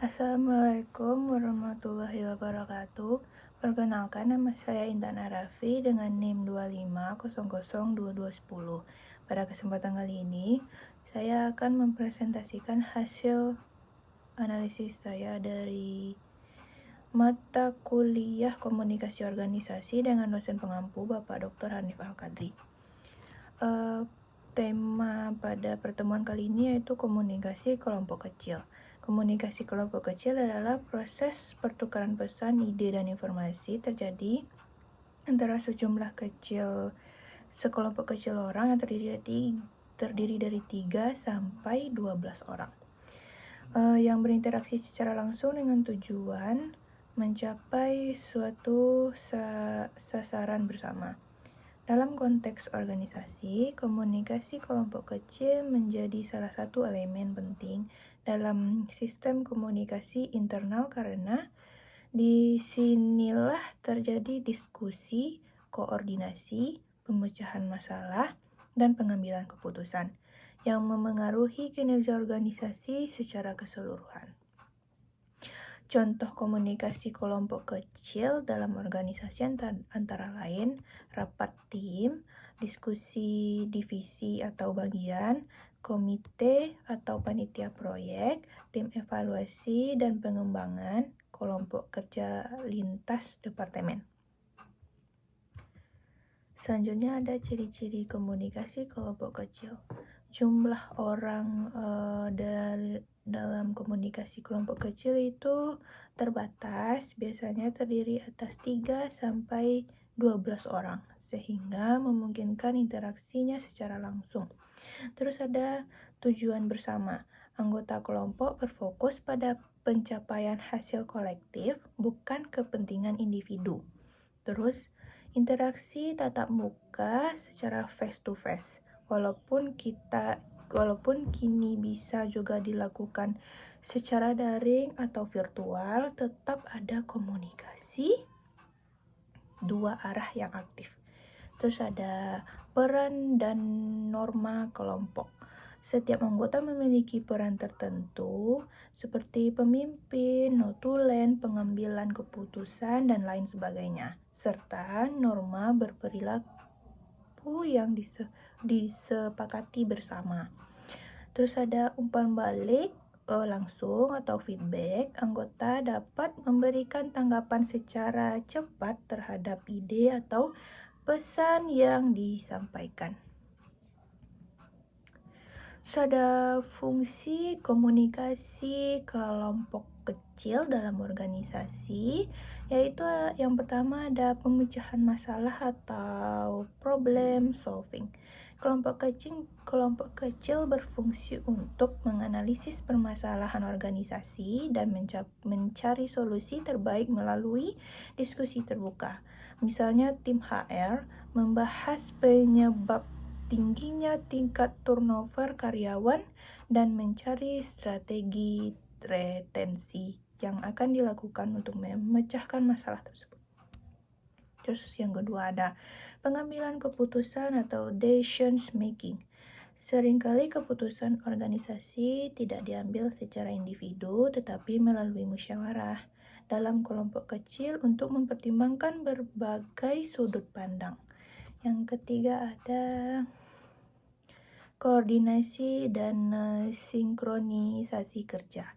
Assalamualaikum warahmatullahi wabarakatuh. Perkenalkan, nama saya Intan Arafi dengan NIM 25002210. Pada kesempatan kali ini, saya akan mempresentasikan hasil analisis saya dari mata kuliah komunikasi organisasi dengan dosen pengampu Bapak Dr. Hanif Al-Qadri. Tema pada pertemuan kali ini yaitu komunikasi kelompok kecil. Komunikasi kelompok kecil adalah proses pertukaran pesan, ide, dan informasi terjadi antara sekelompok kecil orang yang terdiri dari 3 sampai 12 orang. Yang berinteraksi secara langsung dengan tujuan mencapai suatu sasaran bersama. Dalam konteks organisasi, komunikasi kelompok kecil menjadi salah satu elemen penting dalam sistem komunikasi internal karena disinilah terjadi diskusi, koordinasi, pemecahan masalah, dan pengambilan keputusan yang memengaruhi kinerja organisasi secara keseluruhan. Contoh komunikasi kelompok kecil dalam organisasi antara lain rapat tim, diskusi divisi atau bagian, komite atau panitia proyek, tim evaluasi dan pengembangan, kelompok kerja lintas departemen. Selanjutnya ada ciri-ciri komunikasi kelompok kecil. Jumlah orang dalam komunikasi kelompok kecil itu terbatas, biasanya terdiri atas 3 sampai 12 orang, sehingga memungkinkan interaksinya secara langsung. Terus ada tujuan bersama. Anggota kelompok berfokus pada pencapaian hasil kolektif, bukan kepentingan individu. Terus interaksi tatap muka secara face to face. Walaupun kini bisa juga dilakukan secara daring atau virtual, tetap ada komunikasi dua arah yang aktif. Terus ada peran dan norma kelompok. Setiap anggota memiliki peran tertentu seperti pemimpin, notulen, pengambilan keputusan, dan lain sebagainya. Serta norma berperilaku yang disepakati bersama. Terus ada umpan balik langsung atau feedback. Anggota dapat memberikan tanggapan secara cepat terhadap ide atau pesan yang disampaikan. Ada fungsi komunikasi kelompok kecil dalam organisasi, yaitu yang pertama ada pemecahan masalah atau problem solving. Kelompok kecil berfungsi untuk menganalisis permasalahan organisasi dan mencari solusi terbaik melalui diskusi terbuka. Misalnya tim HR membahas penyebab tingginya tingkat turnover karyawan dan mencari strategi retensi yang akan dilakukan untuk memecahkan masalah tersebut. Terus yang kedua ada pengambilan keputusan atau decision making. Seringkali keputusan organisasi tidak diambil secara individu tetapi melalui musyawarah dalam kelompok kecil untuk mempertimbangkan berbagai sudut pandang. Yang ketiga ada koordinasi dan sinkronisasi kerja.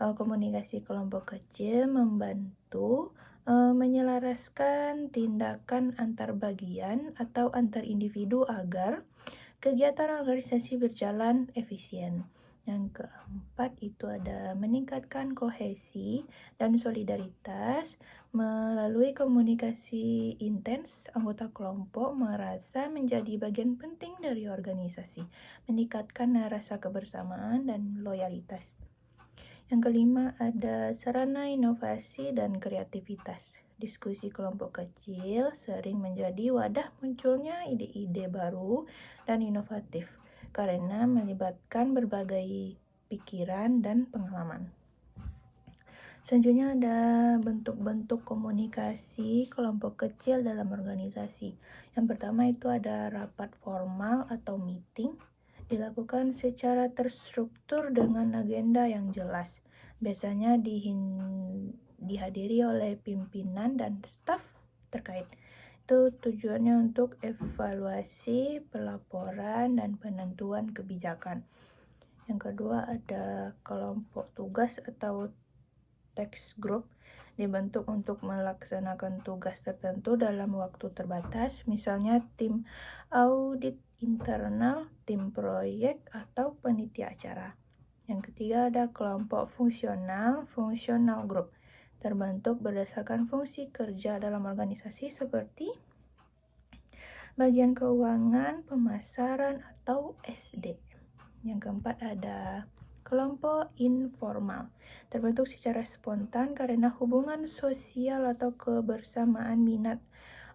Komunikasi kelompok kecil membantu menyelaraskan tindakan antar bagian atau antar individu agar kegiatan organisasi berjalan efisien. Yang keempat itu ada meningkatkan kohesi dan solidaritas. Melalui komunikasi intens, anggota kelompok merasa menjadi bagian penting dari organisasi, meningkatkan rasa kebersamaan dan loyalitas. Yang kelima ada sarana inovasi dan kreativitas. Diskusi kelompok kecil sering menjadi wadah munculnya ide-ide baru dan inovatif karena melibatkan berbagai pikiran dan pengalaman. Selanjutnya ada bentuk-bentuk komunikasi kelompok kecil dalam organisasi. Yang pertama itu ada rapat formal atau meeting, dilakukan secara terstruktur dengan agenda yang jelas biasanya dihadiri oleh pimpinan dan staf terkait. Itu tujuannya untuk evaluasi, pelaporan, dan penentuan kebijakan. Yang kedua ada kelompok tugas atau task group, dibentuk untuk melaksanakan tugas tertentu dalam waktu terbatas, misalnya tim audit internal, tim proyek, atau panitia acara. Yang ketiga ada kelompok functional group, terbentuk berdasarkan fungsi kerja dalam organisasi seperti bagian keuangan, pemasaran, atau SD. Yang keempat ada kelompok informal, terbentuk secara spontan karena hubungan sosial atau kebersamaan minat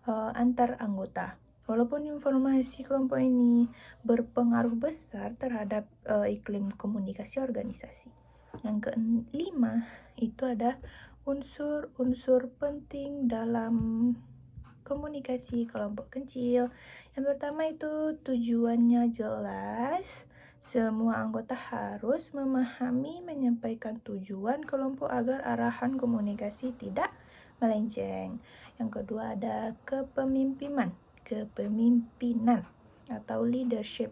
antar anggota. Walaupun informasi kelompok ini berpengaruh besar terhadap iklim komunikasi organisasi. Yang kelima itu ada unsur-unsur penting dalam komunikasi kelompok kecil. Yang pertama itu tujuannya jelas. Semua anggota harus memahami menyampaikan tujuan kelompok agar arahan komunikasi tidak melenceng. Yang kedua ada kepemimpinan atau leadership.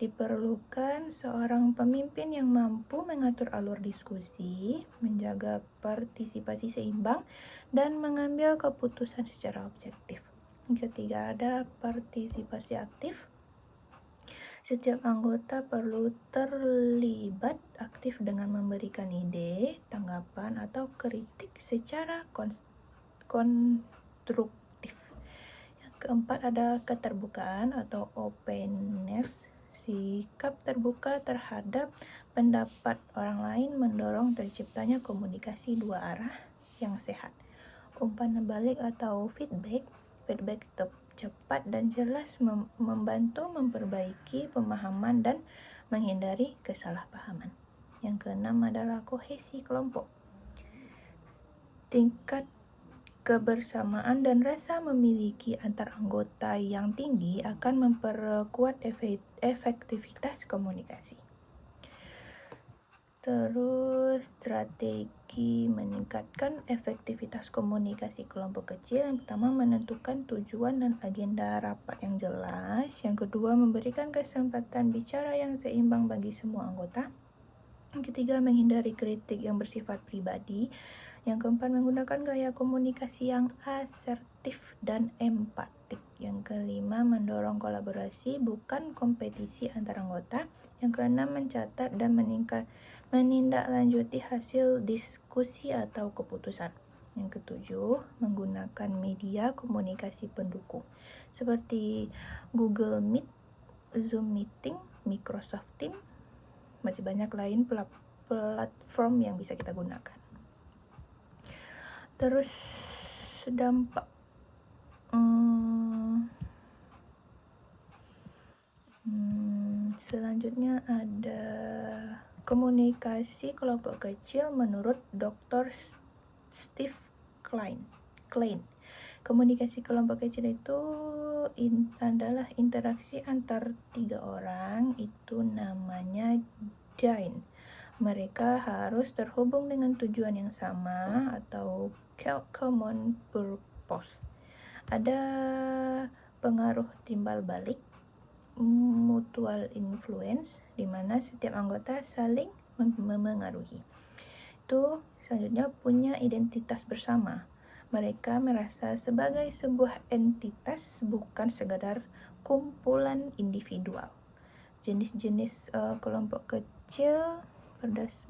Diperlukan seorang pemimpin yang mampu mengatur alur diskusi, menjaga partisipasi seimbang, dan mengambil keputusan secara objektif. Yang ketiga ada partisipasi aktif. Setiap anggota perlu terlibat aktif dengan memberikan ide, tanggapan, atau kritik secara konstruktif. Yang keempat ada keterbukaan atau openness. Sikap terbuka terhadap pendapat orang lain mendorong terciptanya komunikasi dua arah yang sehat. Umpan balik atau feedback cepat dan jelas membantu memperbaiki pemahaman dan menghindari kesalahpahaman. Yang keenam adalah kohesi kelompok. Tingkat kebersamaan dan rasa memiliki antar anggota yang tinggi akan memperkuat efektivitas komunikasi. Terus strategi meningkatkan efektivitas komunikasi kelompok kecil. Yang pertama menentukan tujuan dan agenda rapat yang jelas. Yang kedua memberikan kesempatan bicara yang seimbang bagi semua anggota. Yang ketiga menghindari kritik yang bersifat pribadi. Yang keempat menggunakan gaya komunikasi yang asertif dan empatik. Yang kelima mendorong kolaborasi bukan kompetisi antar anggota. Yang keenam mencatat dan menindaklanjuti hasil diskusi atau keputusan. Yang ketujuh menggunakan media komunikasi pendukung seperti Google Meet, Zoom Meeting, Microsoft Teams, masih banyak lain platform yang bisa kita gunakan. Terus dampak selanjutnya ada komunikasi kelompok kecil menurut Dr. Steve Klein. Komunikasi kelompok kecil itu adalah interaksi antar 3 orang, itu namanya join. Mereka harus terhubung dengan tujuan yang sama atau common purpose. Ada pengaruh timbal balik, mutual influence, di mana setiap anggota saling memengaruhi. Itu selanjutnya punya identitas bersama. Mereka merasa sebagai sebuah entitas, bukan sekadar kumpulan individual. Jenis-jenis kelompok kecil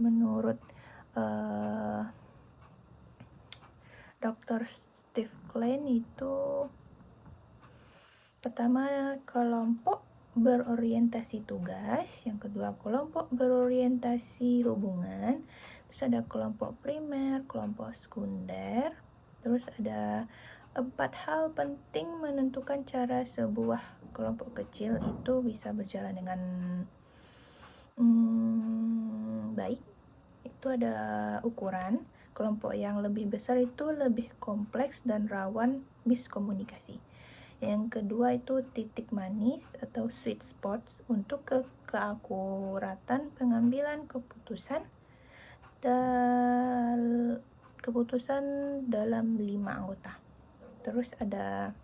menurut Dr. Steve Klein itu pertama kelompok berorientasi tugas, yang kedua kelompok berorientasi hubungan, terus ada kelompok primer, kelompok sekunder, terus ada 4 hal penting menentukan cara sebuah kelompok kecil itu bisa berjalan dengan baik. Itu ada ukuran. Kelompok yang lebih besar itu lebih kompleks dan rawan miskomunikasi. Yang kedua itu titik manis atau sweet spots untuk keakuratan pengambilan keputusan. keputusan dalam 5 anggota. Terus ada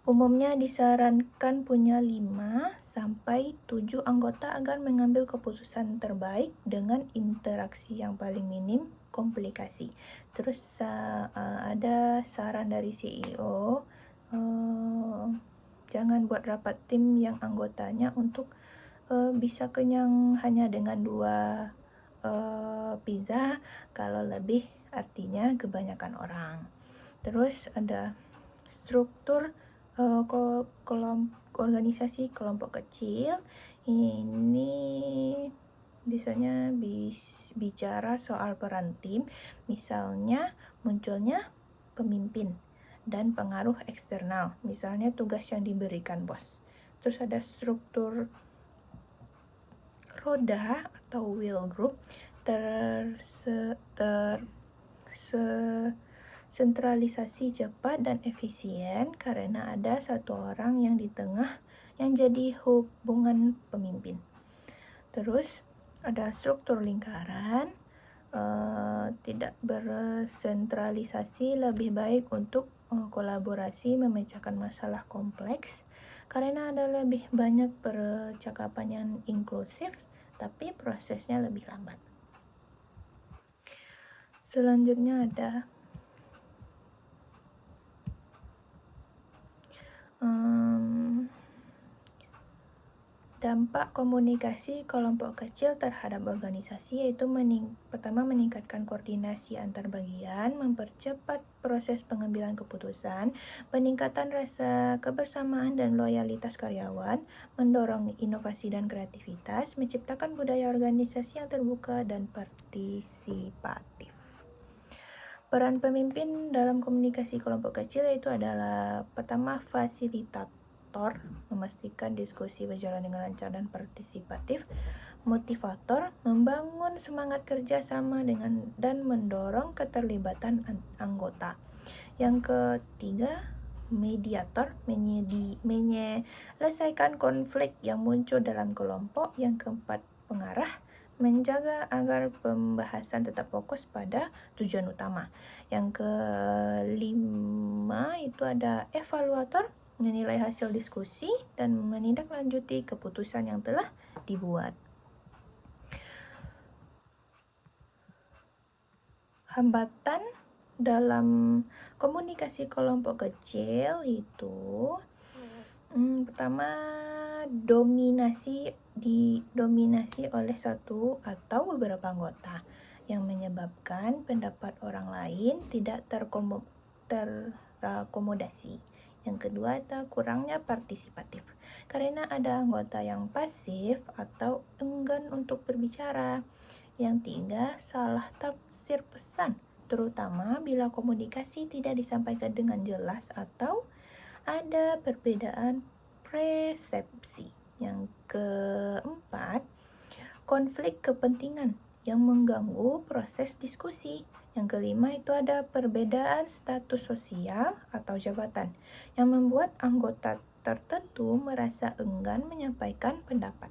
umumnya disarankan punya 5 sampai 7 anggota agar mengambil keputusan terbaik dengan interaksi yang paling minim komplikasi. Terus ada saran dari CEO, jangan buat rapat tim yang anggotanya untuk bisa kenyang hanya dengan 2 pizza, kalau lebih artinya kebanyakan orang. Terus ada struktur organisasi kelompok kecil. Ini biasanya bicara soal peran tim, misalnya munculnya pemimpin dan pengaruh eksternal, misalnya tugas yang diberikan bos. Terus ada struktur roda atau wheel group, sentralisasi cepat dan efisien karena ada satu orang yang di tengah yang jadi hubungan pemimpin. Terus ada struktur lingkaran, tidak bersentralisasi, lebih baik untuk kolaborasi memecahkan masalah kompleks karena ada lebih banyak percakapan yang inklusif, tapi prosesnya lebih lambat. Selanjutnya ada dampak komunikasi kelompok kecil terhadap organisasi, yaitu pertama meningkatkan koordinasi antar bagian, mempercepat proses pengambilan keputusan, peningkatan rasa kebersamaan dan loyalitas karyawan, mendorong inovasi dan kreativitas, menciptakan budaya organisasi yang terbuka dan partisipatif. Peran pemimpin dalam komunikasi kelompok kecil itu adalah pertama fasilitator, memastikan diskusi berjalan dengan lancar dan partisipatif. Motivator, membangun semangat kerjasama dan mendorong keterlibatan anggota. Yang ketiga, mediator, menyelesaikan konflik yang muncul dalam kelompok. Yang keempat, pengarah, menjaga agar pembahasan tetap fokus pada tujuan utama. Yang kelima itu ada evaluator, menilai hasil diskusi dan menindaklanjuti keputusan yang telah dibuat. Hambatan dalam komunikasi kelompok kecil itu pertama, didominasi oleh satu atau beberapa anggota yang menyebabkan pendapat orang lain tidak terakomodasi. Yang kedua, ada kurangnya partisipatif karena ada anggota yang pasif atau enggan untuk berbicara. Yang tiga, salah tafsir pesan, terutama bila komunikasi tidak disampaikan dengan jelas atau ada perbedaan persepsi. Yang keempat, konflik kepentingan yang mengganggu proses diskusi. Yang kelima itu ada perbedaan status sosial atau jabatan yang membuat anggota tertentu merasa enggan menyampaikan pendapat.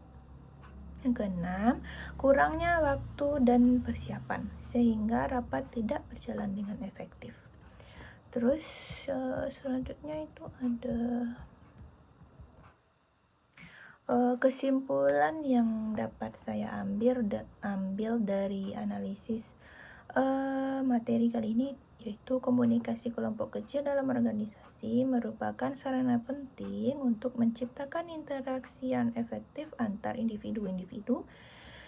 Yang keenam, kurangnya waktu dan persiapan sehingga rapat tidak berjalan dengan efektif. Terus selanjutnya itu ada kesimpulan yang dapat saya ambil dari analisis materi kali ini, yaitu komunikasi kelompok kecil dalam organisasi merupakan sarana penting untuk menciptakan interaksi yang efektif antar individu-individu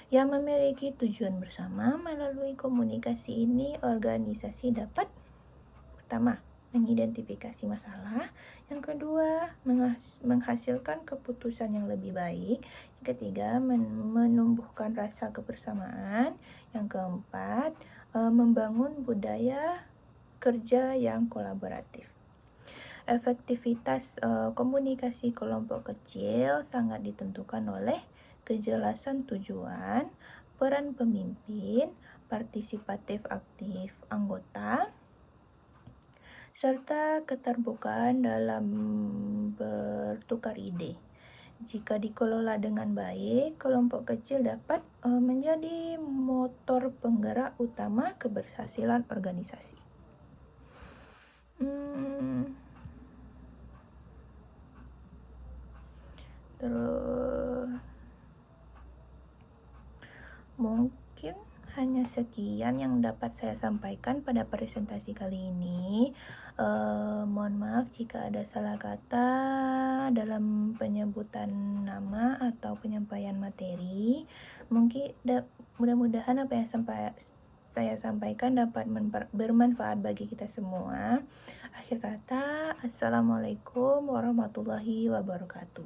yang memiliki tujuan bersama. Melalui komunikasi ini, organisasi dapat pertama, mengidentifikasi masalah. Yang kedua, menghasilkan keputusan yang lebih baik. Yang ketiga, menumbuhkan rasa kebersamaan. Yang keempat, membangun budaya kerja yang kolaboratif. Efektivitas komunikasi kelompok kecil sangat ditentukan oleh kejelasan tujuan, peran pemimpin, partisipatif aktif anggota, serta keterbukaan dalam bertukar ide. Jika dikelola dengan baik, kelompok kecil dapat menjadi motor penggerak utama keberhasilan organisasi. Terus mungkin hanya sekian yang dapat saya sampaikan pada presentasi kali ini. Mohon maaf jika ada salah kata dalam penyebutan nama atau penyampaian materi. Mungkin mudah-mudahan apa yang saya sampaikan dapat bermanfaat bagi kita semua. Akhir kata, Assalamualaikum warahmatullahi wabarakatuh.